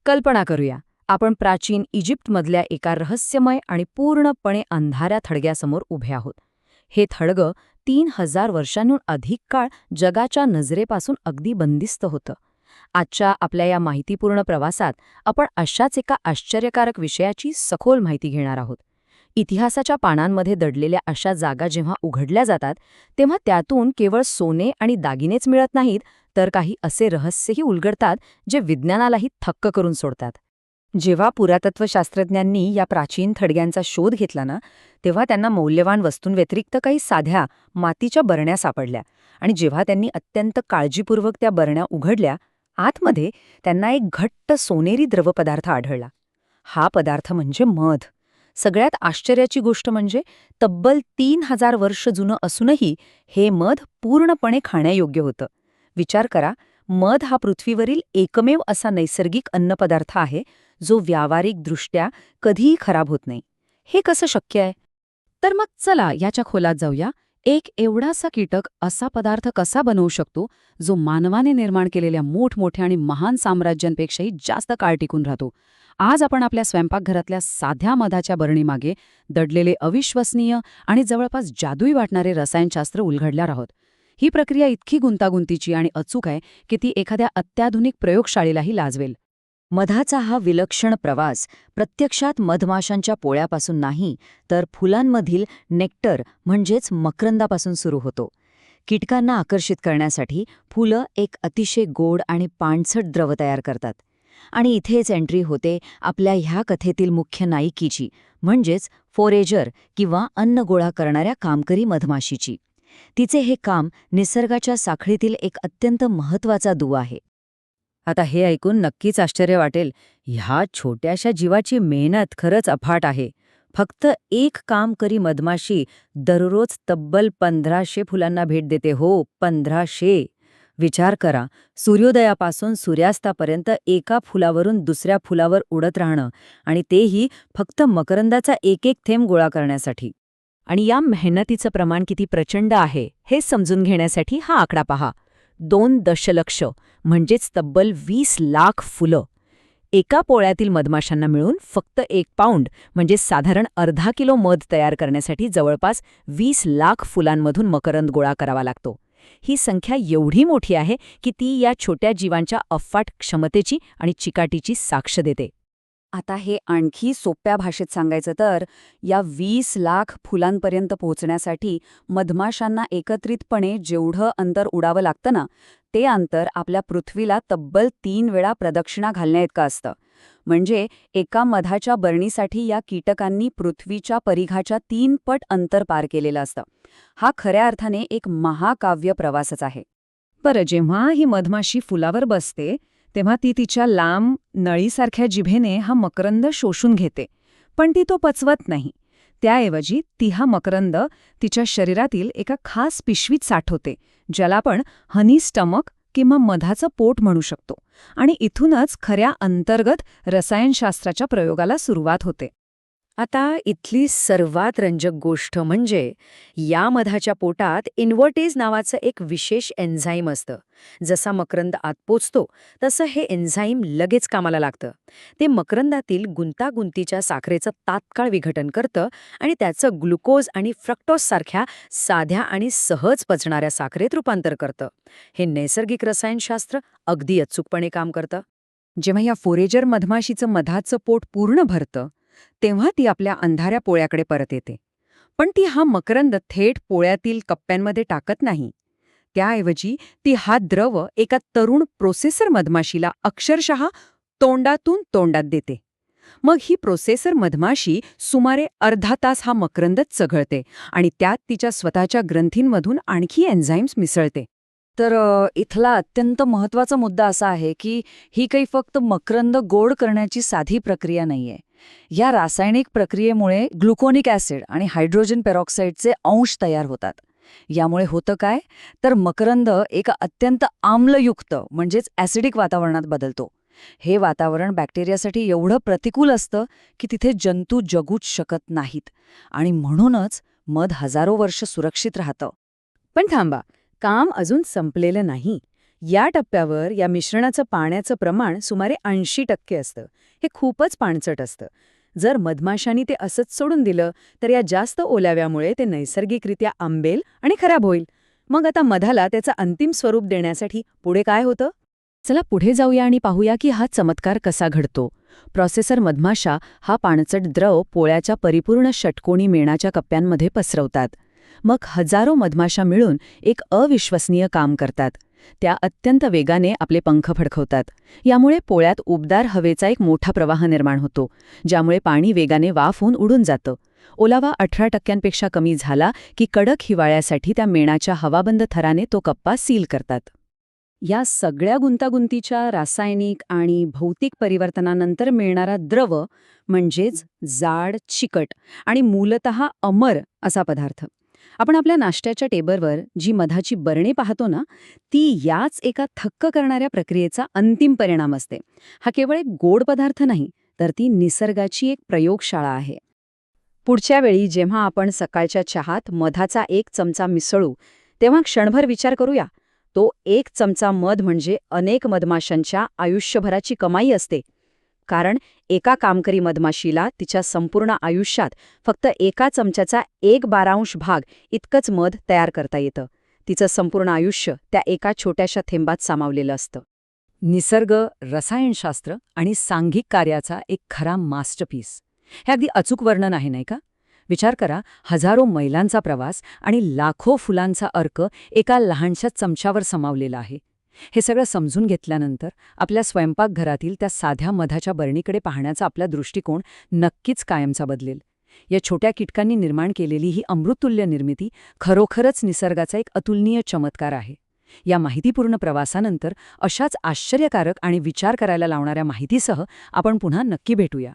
कल्पना करूया, आपण प्राचीन इजिप्तमधल्या एका रहस्यमय आणि पूर्णपणे अंधाऱ्या थडग्यासमोर उभे आहोत. हे थडगं 3000 वर्षांहून अधिक काळ जगाच्या नजरेपासून अगदी बंदिस्त होतं. आजच्या आपल्या या माहितीपूर्ण प्रवासात आपण अशाच एका आश्चर्यकारक विषयाची सखोल माहिती घेणार आहोत. इतिहासाच्या पानांमध्ये दडलेल्या अशा जागा जेव्हा उघडल्या जातात, तेव्हा त्यातून केवळ सोने आणि दागिनेच मिळत नाहीत, तर काही असे रहस्यही उलगडतात जे विज्ञानालाही थक्क करून सोडतात. जेव्हा पुरातत्वशास्त्रज्ञांनी या प्राचीन थडग्यांचा शोध घेतला ना, तेव्हा त्यांना मौल्यवान वस्तूंव्यतिरिक्त काही साध्या मातीच्या बरण्या सापडल्या. आणि जेव्हा त्यांनी अत्यंत काळजीपूर्वक त्या बरण्या उघडल्या, आतमध्ये त्यांना एक घट्ट सोनेरी द्रवपदार्थ आढळला. हा पदार्थ म्हणजे मध. सगळ्यात आश्चर्याची गोष्ट म्हणजे तब्बल 3000 वर्ष जुनं असूनही हे मध पूर्णपणे खाण्यायोग्य होतं. विचार करा, मध हा पृथ्वीवरील एकमेव असा नैसर्गिक अन्नपदार्थ आहे जो व्यावहारिकदृष्ट्या कधीही खराब होत नाही. हे कसं शक्य आहे? तर मग चला याच्या खोलात जाऊया. एक एवढासा कीटक असा पदार्थ कसा बनवू शकतो जो मानवाने निर्माण केलेल्या मोठमोठ्या आणि महान साम्राज्यांपेक्षाही जास्त काळ टिकून राहतो? आज आपण आपल्या स्वयंपाकघरातल्या साध्या मधाच्या बरणीमागे दडलेले अविश्वसनीय आणि जवळपास जादुई वाटणारे रसायनशास्त्र उलगडणार आहोत. ही प्रक्रिया इतकी गुंतागुंतीची आणि अचूक आहे की ती एखाद्या अत्याधुनिक प्रयोगशाळेलाही लाजवेल. मधाचा हा विलक्षण प्रवास प्रत्यक्षात मधमाशांच्या पोळ्यापासून नाही, तर फुलांमधील नेक्टर म्हणजेच मकरंदापासून सुरू होतो. कीटकांना आकर्षित करण्यासाठी फुलं एक अतिशय गोड आणि पाणसट द्रव तयार करतात. आणि इथेच एंट्री होते आपल्या ह्या कथेतील मुख्य नायिकीची, म्हणजेच फोरेजर किंवा अन्न गोळा करणाऱ्या कामकरी मधमाशीची. तिचे हे काम निसर्गाच्या साखळीतील एक अत्यंत महत्त्वाचा दुवा आहे. आता हे ऐकून नक्कीच आश्चर्य वाटेल, ह्या छोट्याशा जीवाची मेहनत खरंच अफाट आहे. फक्त एक कामकरी मधमाशी दररोज तब्बल 1500 फुलांना भेट देते. हो, 1500. विचार करा, सूर्योदयापासून सूर्यास्तापर्यंत एका फुलावरून दुसऱ्या फुलावर उडत राहणं, आणि तेही फक्त मकरंदाचा एक एक थेंब गोळा करण्यासाठी. आणि या मेहनतीचं प्रमाण किती प्रचंड आहे हे समजून घेण्यासाठी हा आकडा पहा. 2 दशलक्ष म्हणजेच तब्बल 20 लाख फुलं. एका पोळ्यातील मधमाशांना मिळून फक्त 1 पाऊंड म्हणजे साधारण अर्धा किलो मध तयार करण्यासाठी जवळपास 20 लाख फुलांमधून मकरंद गोळा करावा लागतो. ही संख्या एवढी मोठी आहे की ती या छोट्या जीवांच्या अफाट क्षमतेची आणि चिकाटीची साक्ष देते. आता हे आणखी सोप्या भाषेत सांगायचं तर, या 20 लाख फुलांपर्यंत पोहोचण्यासाठी मधमाशांना एकत्रितपणे जेवढं अंतर उडावं लागतं ना, ते अंतर आपल्या पृथ्वीला तब्बल 3 वेळा प्रदक्षिणा घालण्याइतकं असतं. म्हणजे एका मधाच्या बरणीसाठी या कीटकांनी पृथ्वीच्या परिघाच्या 3 पट अंतर पार केलेलं असतं. हा खऱ्या अर्थाने एक महाकाव्य प्रवासच आहे. बरं, जेव्हा ही मधमाशी फुलावर बसते तेव्हा ती तिच्या लांब नळीसारख्या जिभेने हा मकरंद शोषून घेते. पण ती तो पचवत नाही. त्याऐवजी ती हा मकरंद तिच्या शरीरातील एका खास पिशवीत साठवते, ज्याला आपण हनी स्टमक किंवा मधाचं पोट म्हणू शकतो. आणि इथूनच खऱ्या अंतर्गत रसायनशास्त्राच्या प्रयोगाला सुरुवात होते. आता इथली सर्वात रंजक गोष्ट म्हणजे या मधाच्या पोटात इन्व्हर्टेज नावाचं एक विशेष एन्झाईम असतं. जसा मकरंद आत पोचतो तसं हे एन्झाईम लगेच कामाला लागतं. ते मकरंदातील गुंतागुंतीच्या साखरेचं तात्काळ विघटन करतं आणि त्याचं ग्लुकोज आणि फ्रक्टोजसारख्या साध्या आणि सहज पचणाऱ्या साखरेत रूपांतर करतं. हे नैसर्गिक रसायनशास्त्र अगदी अचूकपणे काम करतं. जेव्हा या फोरेजर मधमाशीचं मधाचं पोट पूर्ण भरतं तेव्हा ती आपल्या अंधाऱ्या पोळ्याकडे परत येते. पण ती हा मकरंद थेट पोळ्यातील कप्प्यांमध्ये टाकत नाही. त्याऐवजी ती हा द्रव एका तरुण प्रोसेसर मधमाशीला अक्षरशः तोंडातून तोंडात देते. मग ही प्रोसेसर मधमाशी सुमारे अर्धा तास हा मकरंद चघळते आणि त्यात तिच्या स्वतःच्या ग्रंथींमधून आणखी एन्झाईम्स मिसळते. तर इथला अत्यंत महत्त्वाचा मुद्दा असा आहे की ही काही फक्त मकरंद गोड करण्याची साधी प्रक्रिया नाहीये. या रासायनिक प्रक्रियेमुळे ग्लुकोनिक ॲसिड आणि हायड्रोजन पेरॉक्साईडचे अंश तयार होतात. यामुळे होतं काय, तर मकरंद एका अत्यंत आम्लयुक्त म्हणजेच ॲसिडिक वातावरणात बदलतो. हे वातावरण बॅक्टेरियासाठी एवढं प्रतिकूल असतं की तिथे जंतू जगूच शकत नाहीत, आणि म्हणूनच मध हजारो वर्ष सुरक्षित राहतं. पण थांबा, काम अजून संपलेलं नाही. या टप्प्यावर या मिश्रणाचं पाण्याचं प्रमाण सुमारे 80% असतं. हे खूपच पाणचट असतं. जर मधमाशांनी ते असंच सोडून दिलं तर या जास्त ओलाव्यामुळे ते नैसर्गिकरित्या आंबेल आणि खराब होईल. मध आता मधाला त्याचं अंतिम स्वरूप देण्यासाठी पुढे काय होतं? चला पुढे जाऊया आणि पाहूया की हा चमत्कार कसा घडतो. प्रोसेसर मधमाशा हा पाणचट द्रव पोळ्याच्या परिपूर्ण षटकोनी मेणाच्या कप्प्यांमध्ये पसरवतात. मग हजारो मधमाशा मिळून एक अविश्वसनीय काम करतात. त्या अत्यंत वेगाने आपले पंख फडकवतात. यामुळे पोळ्यात उबदार हवेचा एक मोठा प्रवाह निर्माण होतो, ज्यामुळे पाणी वेगाने वाफ होऊन उडून जातं. ओलावा 18% कमी झाला की कडक हिवाळ्यासाठी त्या मेणाच्या हवाबंद थराने तो कप्पा सील करतात. या सगळ्या गुंतागुंतीच्या रासायनिक आणि भौतिक परिवर्तनानंतर मिळणारा द्रव म्हणजेच जाड, चिकट आणि मूलतः अमर असा पदार्थ. आपण आपल्या नाश्त्याच्या टेबलवर जी मधाची बरणी पाहतो ना, ती याच एका थक्क करणाऱ्या प्रक्रियेचा अंतिम परिणाम असते. हा केवळ एक गोड पदार्थ नाही, तर ती निसर्गाची एक प्रयोगशाळा आहे. पुढच्या वेळी जेव्हा आपण सकाळच्या चहात मधाचा 1 चमचा मिसळू, तेव्हा क्षणभर विचार करूया. तो 1 चमचा मध म्हणजे अनेक मधमाशांच्या आयुष्यभराची कमाई असते. कारण एका कामकरी मधमाशीला तिच्या संपूर्ण आयुष्यात फक्त एका चमच्याचा 1/12 भाग इतकंच मध तयार करता येतं. तिचं संपूर्ण आयुष्य त्या एका छोट्याशा थेंबात सामावलेलं असतं. निसर्ग, रसायनशास्त्र आणि सांघिक कार्याचा एक खरा मास्टरपीस. हे अगदी अचूक वर्णन आहे, नाही का? विचार करा, हजारो मैलांचा प्रवास आणि लाखो फुलांचा अर्क एका लहानशा चमच्यावर समावलेला आहे. हे सगळं समजून घेतल्यानंतर आपल्या स्वयंपाकघरातील त्या साध्या मधाच्या बरणीकडे पाहण्याचा आपला दृष्टिकोन नक्कीच कायमचा बदलेल. या छोट्या कीटकांनी निर्माण केलेली ही अमृततुल्य निर्मिती खरोखरच निसर्गाचा एक अतुलनीय चमत्कार आहे. या माहितीपूर्ण प्रवासानंतर अशाच आश्चर्यकारक आणि विचार करायला लावणाऱ्या माहितीसह आपण पुन्हा नक्की भेटूया.